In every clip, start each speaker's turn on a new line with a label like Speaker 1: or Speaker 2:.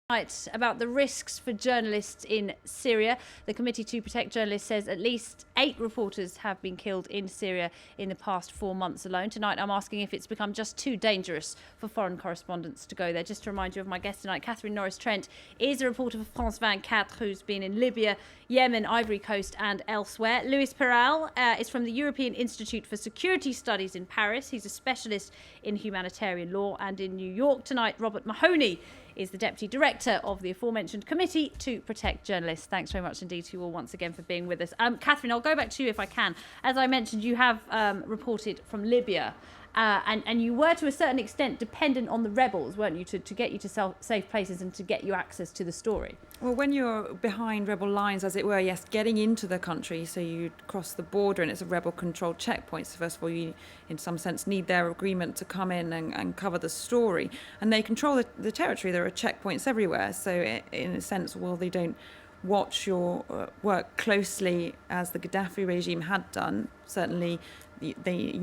Speaker 1: About the risks for journalists in Syria. The Committee to Protect Journalists says at least 8 reporters have been killed in Syria in the past 4 months alone. Tonight I'm asking if it's become just too dangerous for foreign correspondents to go there. Just to remind you of my guest tonight, Catherine Norris-Trent is a reporter for France 24 who's been in Libya, Yemen, Ivory Coast and elsewhere. Luis Peral is from the European Institute for Security Studies in Paris. He's a specialist in humanitarian law. And in New York tonight, Robert Mahoney is the Deputy Director of the aforementioned Committee to Protect Journalists. Thanks very much indeed to you all once again for being with us. Catherine, I'll go back to you if I can. As I mentioned, you have reported from Libya. And you were to a certain extent dependent on the rebels, weren't you, to get you to safe places and to get you access to the story?
Speaker 2: Well, when you're behind rebel lines, as it were, yes, getting into the country, so you cross the border and it's a rebel-controlled checkpoint. So first of all, you, in some sense, need their agreement to come in and cover the story. And they control the territory. There are checkpoints everywhere. So in a sense, well, they don't watch your work closely as the Gaddafi regime had done. Certainly, you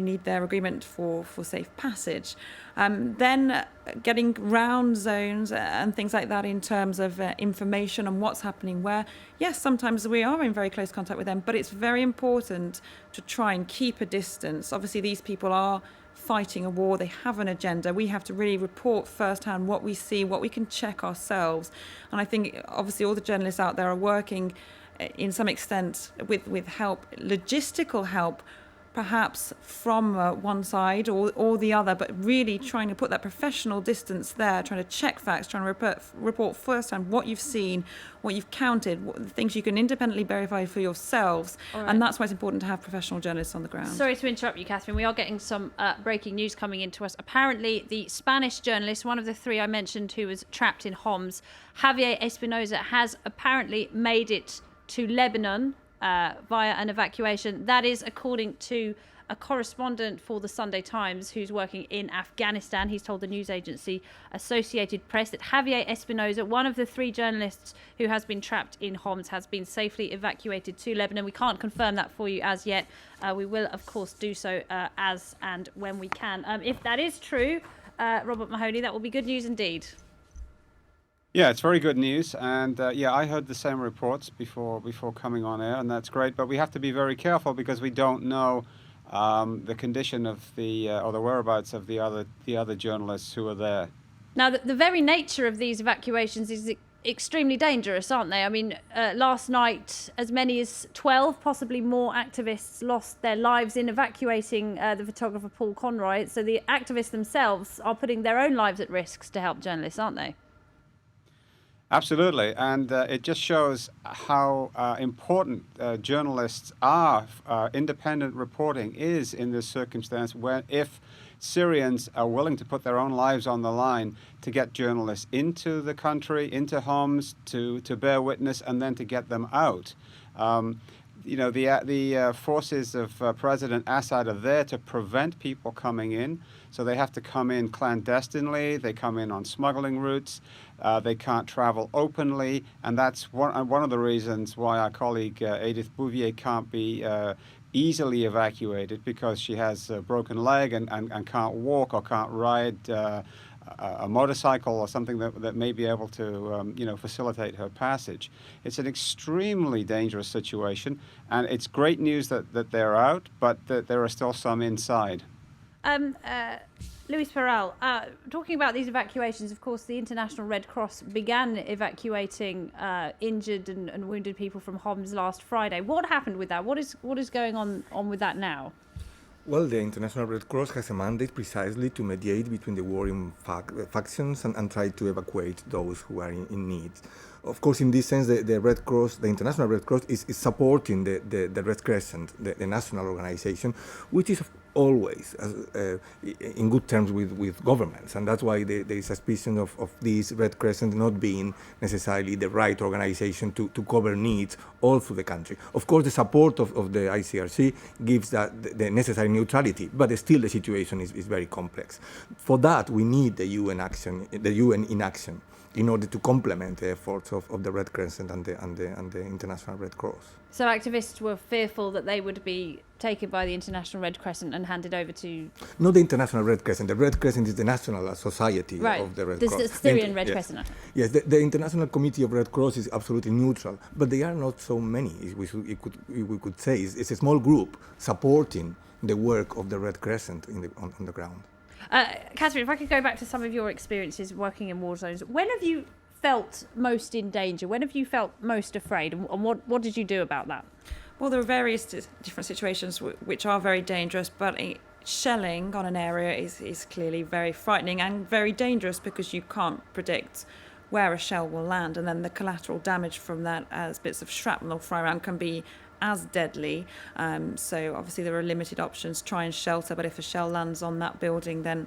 Speaker 2: need their agreement for safe passage. Then getting round zones and things like that in terms of information on what's happening where. Yes, sometimes we are in very close contact with them, but it's very important to try and keep a distance. Obviously, these people are fighting a war. They have an agenda. We have to really report firsthand what we see, what we can check ourselves. And I think, obviously, all the journalists out there are working in some extent with help, logistical help, perhaps from one side or the other, but really trying to put that professional distance there, trying to check facts, trying to report firsthand what you've seen, what you've counted, things you can independently verify for yourselves. Right. And that's why it's important to have professional journalists on the ground. Sorry
Speaker 1: to interrupt you, Catherine. We are getting some breaking news coming into us. Apparently, the Spanish journalist, one of the 3 I mentioned who was trapped in Homs, Javier Espinosa, has apparently made it to Lebanon via an evacuation. That is according to a correspondent for the Sunday Times who's working in Afghanistan. He's told the news agency Associated Press that Javier Espinosa, one of the 3 journalists who has been trapped in Homs, has been safely evacuated to Lebanon. We can't confirm that for you as yet. We will, of course, do so as and when we can. If that is true, Robert Mahoney, that will be good news indeed.
Speaker 3: Yeah, it's very good news, and I heard the same reports before coming on air, and that's great. But we have to be very careful because we don't know the condition of or the whereabouts of the other journalists who are there.
Speaker 1: Now, the very nature of these evacuations is extremely dangerous, aren't they? I mean, last night, as many as 12, possibly more, activists lost their lives in evacuating the photographer Paul Conroy. So the activists themselves are putting their own lives at risk to help journalists, aren't they?
Speaker 3: Absolutely, and it just shows how important journalists are. Independent reporting is in this circumstance if Syrians are willing to put their own lives on the line to get journalists into the country, into Homs, to bear witness, and then to get them out. The forces of President Assad are there to prevent people coming in. So they have to come in clandestinely. They come in on smuggling routes. They can't travel openly. And that's one of the reasons why our colleague Edith Bouvier can't be easily evacuated, because she has a broken leg and can't walk or can't ride a motorcycle or something that may be able to facilitate her passage. It's an extremely dangerous situation, and it's great news that they're out, but that there are still some inside.
Speaker 1: Luis Peral, talking about these evacuations, of course, the International Red Cross began evacuating injured and wounded people from Homs last Friday. What happened with that? What is going on with that now?
Speaker 4: Well, the International Red Cross has a mandate precisely to mediate between the warring factions and try to evacuate those who are in need. Of course, in this sense, the Red Cross, the International Red Cross, is supporting the Red Crescent, the national organization, which is always in good terms with governments. And that's why there is suspicion of this Red Crescent not being necessarily the right organization to cover needs all through the country. Of course, the support of the ICRC gives that the necessary neutrality, but still the situation is very complex. For that, we need the UN in action. in order to complement the efforts of the Red Crescent and the International Red Cross.
Speaker 1: So activists were fearful that they would be taken by the International Red Crescent and handed over to...
Speaker 4: Not the International Red Crescent. The Red Crescent is the national society
Speaker 1: Right.
Speaker 4: of the Red
Speaker 1: There's
Speaker 4: Cross.
Speaker 1: the Syrian Red
Speaker 4: Yes.
Speaker 1: Crescent.
Speaker 4: Yes, the International Committee of Red Cross is absolutely neutral, but they are not so many, we could say. It's a small group supporting the work of the Red Crescent on the ground.
Speaker 1: Catherine, if I could go back to some of your experiences working in war zones, when have you felt most in danger? When have you felt most afraid? And what did you do about that?
Speaker 2: Well, there are various different situations which are very dangerous, but shelling on an area is clearly very frightening and very dangerous because you can't predict where a shell will land, and then the collateral damage from that as bits of shrapnel fly around can be as deadly. So obviously there are limited options, try and shelter, but if a shell lands on that building, then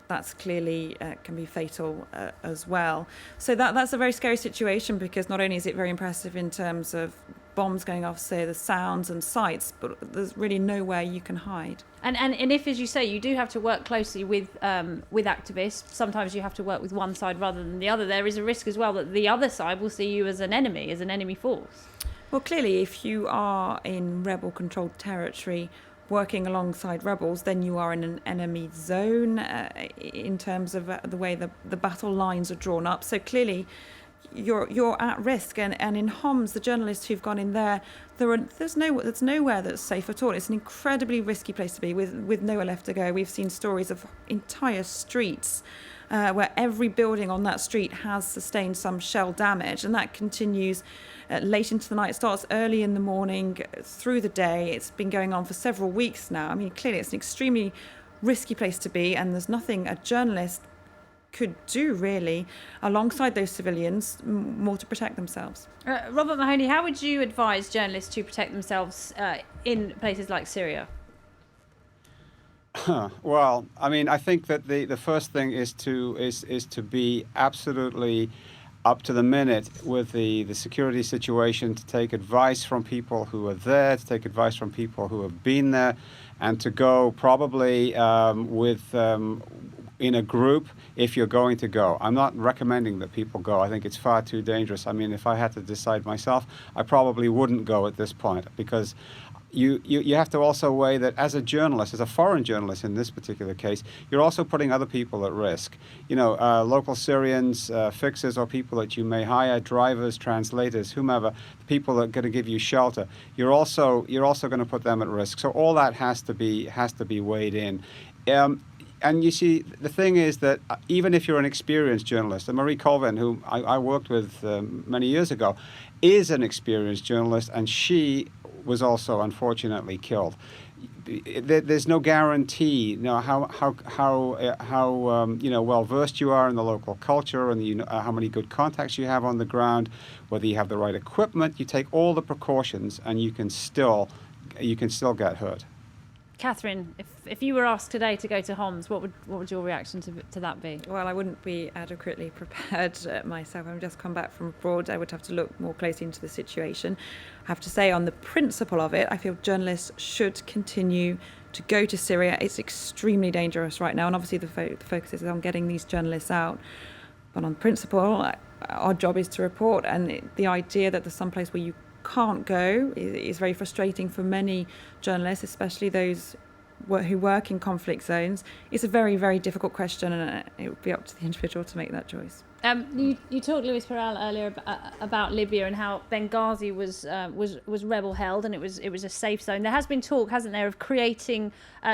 Speaker 2: that's clearly can be fatal as well. So that's a very scary situation, because not only is it very impressive in terms of bombs going off, say the sounds and sights, but there's really nowhere you can hide.
Speaker 1: And if, as you say, you do have to work closely with activists, sometimes you have to work with one side rather than the other, there is a risk as well that the other side will see you as an enemy force.
Speaker 2: Well, clearly, if you are in rebel-controlled territory working alongside rebels, then you are in an enemy zone in terms of the way the battle lines are drawn up. So clearly, you're at risk. And in Homs, the journalists who've gone in there, there's nowhere that's safe at all. It's an incredibly risky place to be with nowhere left to go. We've seen stories of entire streets where every building on that street has sustained some shell damage, and that continues late into the night. It starts early in the morning through the day. It's been going on for several weeks now. I mean, clearly it's an extremely risky place to be, and there's nothing a journalist could do really alongside those civilians more to protect themselves.
Speaker 1: Robert Mahoney, how would you advise journalists to protect themselves in places like Syria?
Speaker 3: Well, I mean, I think that the first thing is to be absolutely up to the minute with the security situation, to take advice from people who are there, to take advice from people who have been there, and to go probably in a group if you're going to go. I'm not recommending that people go. I think it's far too dangerous. I mean, if I had to decide myself, I probably wouldn't go at this point, because you have to also weigh that as a journalist, as a foreign journalist in this particular case, you're also putting other people at risk. You know, local Syrians, fixers, or people that you may hire, drivers, translators, whomever, people that are going to give you shelter. You're also going to put them at risk. So all that has to be weighed in. And you see, the thing is that even if you're an experienced journalist, and Marie Colvin, who I worked with many years ago, is an experienced journalist, and she was also unfortunately killed. There's no guarantee, how well versed you are in the local culture, and how many good contacts you have on the ground, whether you have the right equipment. You take all the precautions, and you can still get hurt.
Speaker 1: Catherine, if you were asked today to go to Homs, what would your reaction to that be?
Speaker 2: Well, I wouldn't be adequately prepared myself. I've just come back from abroad. I would have to look more closely into the situation. I have to say, on the principle of it, I feel journalists should continue to go to Syria. It's extremely dangerous right now, and obviously the focus is on getting these journalists out. But on principle, our job is to report, and the idea that there's some place where you can't go is very frustrating for many journalists, especially those who work in conflict zones. It's a very, very difficult question, and it would be up to the individual to make that choice.
Speaker 1: You talked, Luis Peral, earlier about Libya and how Benghazi was rebel held, and it was a safe zone. There has been talk, hasn't there, of creating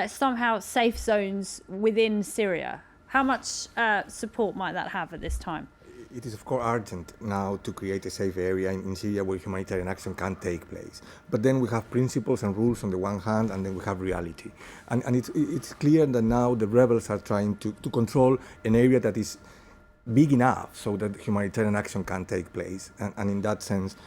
Speaker 1: somehow safe zones within Syria. How much support might that have at this time?
Speaker 4: It is, of course, urgent now to create a safe area in Syria where humanitarian action can take place. But then we have principles and rules on the one hand, and then we have reality. And it's clear that now the rebels are trying to control an area that is big enough so that humanitarian action can take place. And in that sense,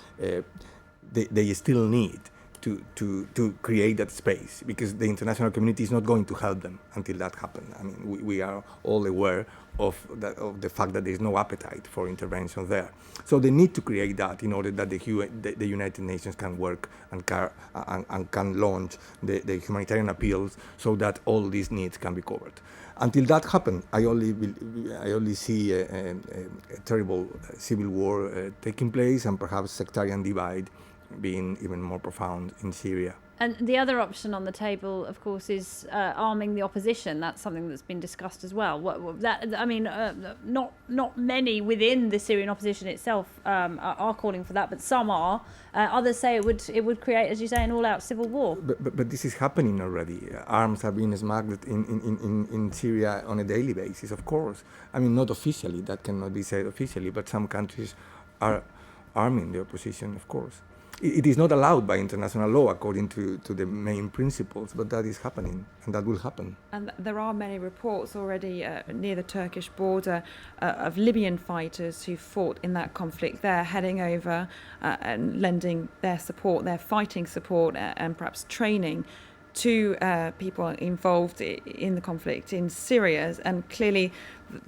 Speaker 4: they still need to create that space, because the international community is not going to help them until that happens. I mean, we are all aware of the fact that there is no appetite for intervention there. So they need to create that in order that the United Nations can work and can launch the humanitarian appeals so that all these needs can be covered. Until that happens, I only see a terrible civil war taking place, and perhaps sectarian divide being even more profound in Syria.
Speaker 1: And the other option on the table, of course, is arming the opposition. That's something that's been discussed as well. Not many within the Syrian opposition itself are calling for that, but some are. Others say it would create, as you say, an all-out civil war.
Speaker 4: But this is happening already. Arms are being smuggled in Syria on a daily basis, of course. I mean, not officially. That cannot be said officially. But some countries are arming the opposition, of course. It is not allowed by international law according to the main principles, but that is happening, and that will happen.
Speaker 2: And there are many reports already near the Turkish border of Libyan fighters who fought in that conflict. They're heading over and lending their support, their fighting support, and perhaps training to people involved in the conflict in Syria. And clearly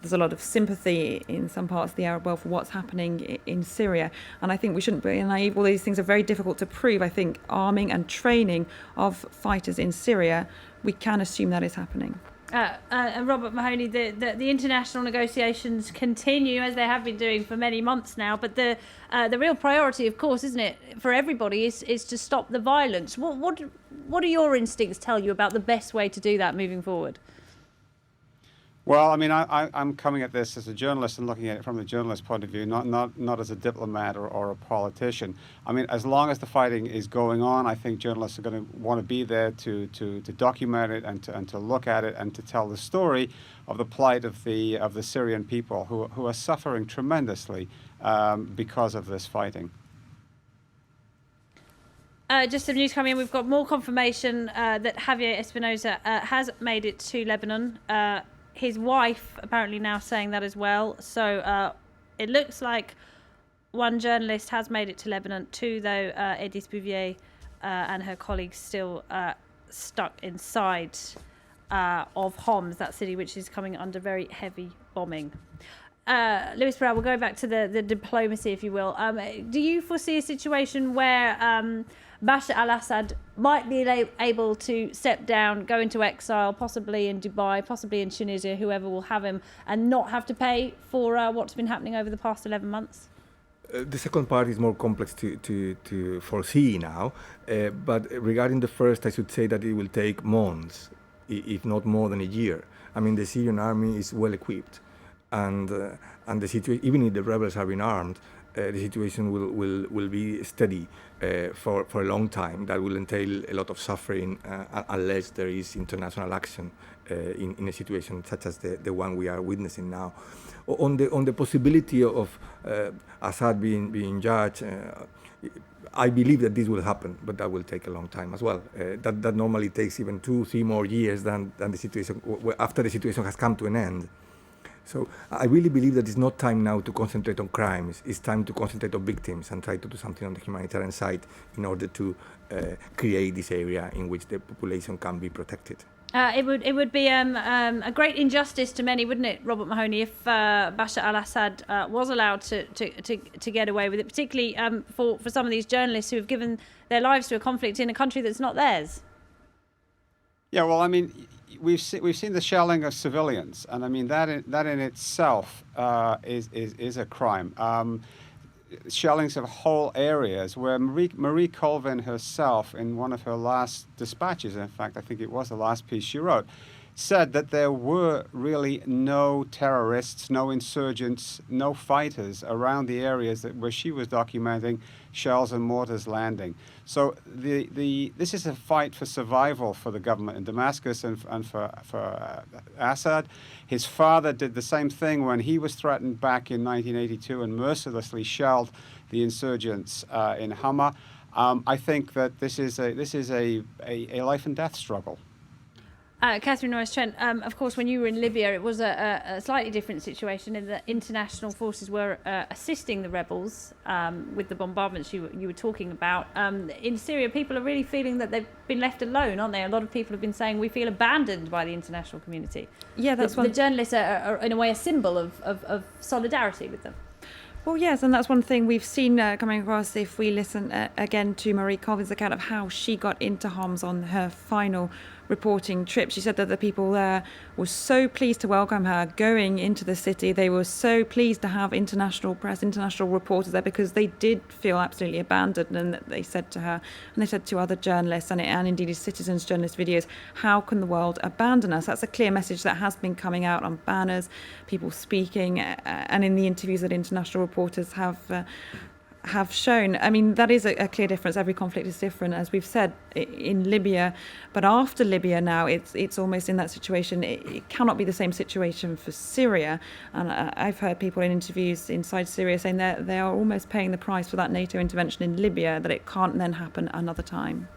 Speaker 2: there's a lot of sympathy in some parts of the Arab world for what's happening in Syria. And I think we shouldn't be naive. All these things are very difficult to prove. I think arming and training of fighters in Syria, we can assume that is happening.
Speaker 1: Robert Mahoney, the international negotiations continue as they have been doing for many months now, but the real priority, of course, isn't it, for everybody, is to stop the violence. What do your instincts tell you about the best way to do that moving forward?
Speaker 3: Well, I mean, I'm coming at this as a journalist and looking at it from the journalist's point of view, not as a diplomat or a politician. I mean, as long as the fighting is going on, I think journalists are going to want to be there to document it and to look at it and to tell the story of the plight of the Syrian people who are suffering tremendously because of this fighting.
Speaker 1: Just some news coming in. We've got more confirmation that Javier Espinosa has made it to Lebanon. His wife apparently now saying that as well. So it looks like one journalist has made it to Lebanon, two though, Edith Bouvier and her colleagues still stuck inside of Homs, that city which is coming under very heavy bombing. Luis Peral, we'll go back to the diplomacy, if you will. Do you foresee a situation where Bashar al-Assad might be able to step down, go into exile, possibly in Dubai, possibly in Tunisia, whoever will have him, and not have to pay for what's been happening over the past 11 months?
Speaker 4: The second part is more complex to foresee now, but regarding the first, I should say that it will take months, if not more than a year. I mean, the Syrian army is well equipped, and the situation, even if the rebels are being armed, the situation will be steady for a long time. That will entail a lot of suffering unless there is international action in a situation such as the one we are witnessing now. On the possibility of Assad being judged, I believe that this will happen, but that will take a long time as well. That normally takes even 2-3 more years than the situation after the situation has come to an end. So I really believe that it's not time now to concentrate on crimes. It's time to concentrate on victims and try to do something on the humanitarian side in order to create this area in which the population can be protected.
Speaker 1: It would be a great injustice to many, wouldn't it, Robert Mahoney, if Bashar al-Assad was allowed to get away with it, particularly for some of these journalists who have given their lives to a conflict in a country that's not theirs?
Speaker 3: Yeah, well, I mean, we've seen the shelling of civilians, and I mean that in itself is a crime. Shellings of whole areas where Marie Colvin herself, in one of her last dispatches, in fact, I think it was the last piece she wrote, said that there were really no terrorists, no insurgents, no fighters around the areas where she was documenting shells and mortars landing. So this is a fight for survival for the government in Damascus and for Assad. His father did the same thing when he was threatened back in 1982 and mercilessly shelled the insurgents in Hama. I think that this is a life and death struggle.
Speaker 1: Catherine Norris-Trent, of course, when you were in Libya, it was a slightly different situation in that international forces were assisting the rebels with the bombardments you were talking about. In Syria, people are really feeling that they've been left alone, aren't they? A lot of people have been saying we feel abandoned by the international community.
Speaker 2: Yeah, that's
Speaker 1: the journalists are, in a way, a symbol of solidarity with them.
Speaker 2: Well, yes, and that's one thing we've seen coming across if we listen again to Marie Colvin's account of how she got into Homs on her final reporting trip. She said that the people there were so pleased to welcome her going into the city. They were so pleased to have international press, international reporters there, because they did feel absolutely abandoned. And they said to her, and they said to other journalists, and indeed citizens journalist videos, how can the world abandon us? That's a clear message that has been coming out on banners, people speaking, and in the interviews that international reporters have shown. I mean, that is a clear difference. Every conflict is different, as we've said, in Libya. But after Libya now, it's almost in that situation. It cannot be the same situation for Syria. And I've heard people in interviews inside Syria saying that they are almost paying the price for that NATO intervention in Libya, that it can't then happen another time.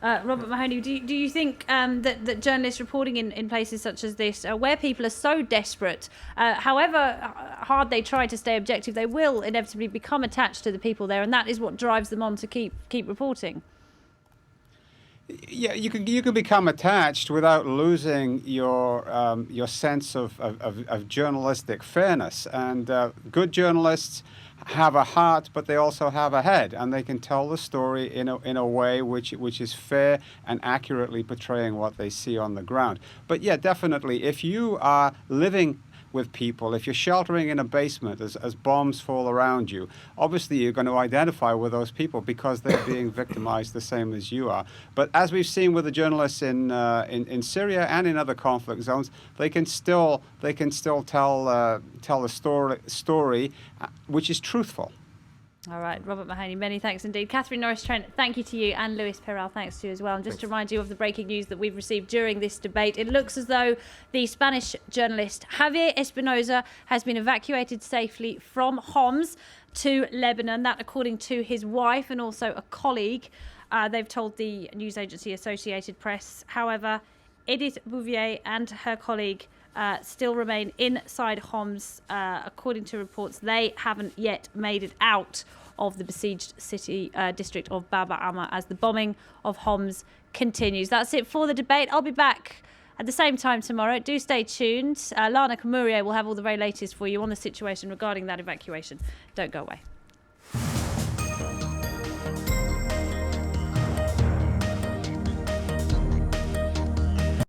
Speaker 1: Robert Mahoney, do you think that journalists reporting in places such as this, where people are so desperate, however hard they try to stay objective, they will inevitably become attached to the people there, and that is what drives them on to keep reporting?
Speaker 3: Yeah, you can become attached without losing your sense of journalistic fairness. And good journalists have a heart, but they also have a head, and they can tell the story in a way which is fair and accurately portraying what they see on the ground. But yeah, definitely, if you are living with people, if you're sheltering in a basement as bombs fall around you, obviously you're going to identify with those people because they're being victimized the same as you are. But as we've seen with the journalists in Syria and in other conflict zones, they can still tell a story which is truthful.
Speaker 1: All right, Robert Mahoney, many thanks indeed. Catherine Norris-Trent, thank you to you, and Luis Peral, thanks to you as well. And just to remind you of the breaking news that we've received during this debate, it looks as though the Spanish journalist Javier Espinosa has been evacuated safely from Homs to Lebanon. That, according to his wife and also a colleague, they've told the news agency Associated Press. However, Edith Bouvier and her colleague still remain inside Homs. According to reports, they haven't yet made it out of the besieged city district of Bab Amma as the bombing of Homs continues. That's it for the debate. I'll be back at the same time tomorrow. Do stay tuned. Lana Kamurier will have all the very latest for you on the situation regarding that evacuation. Don't go away.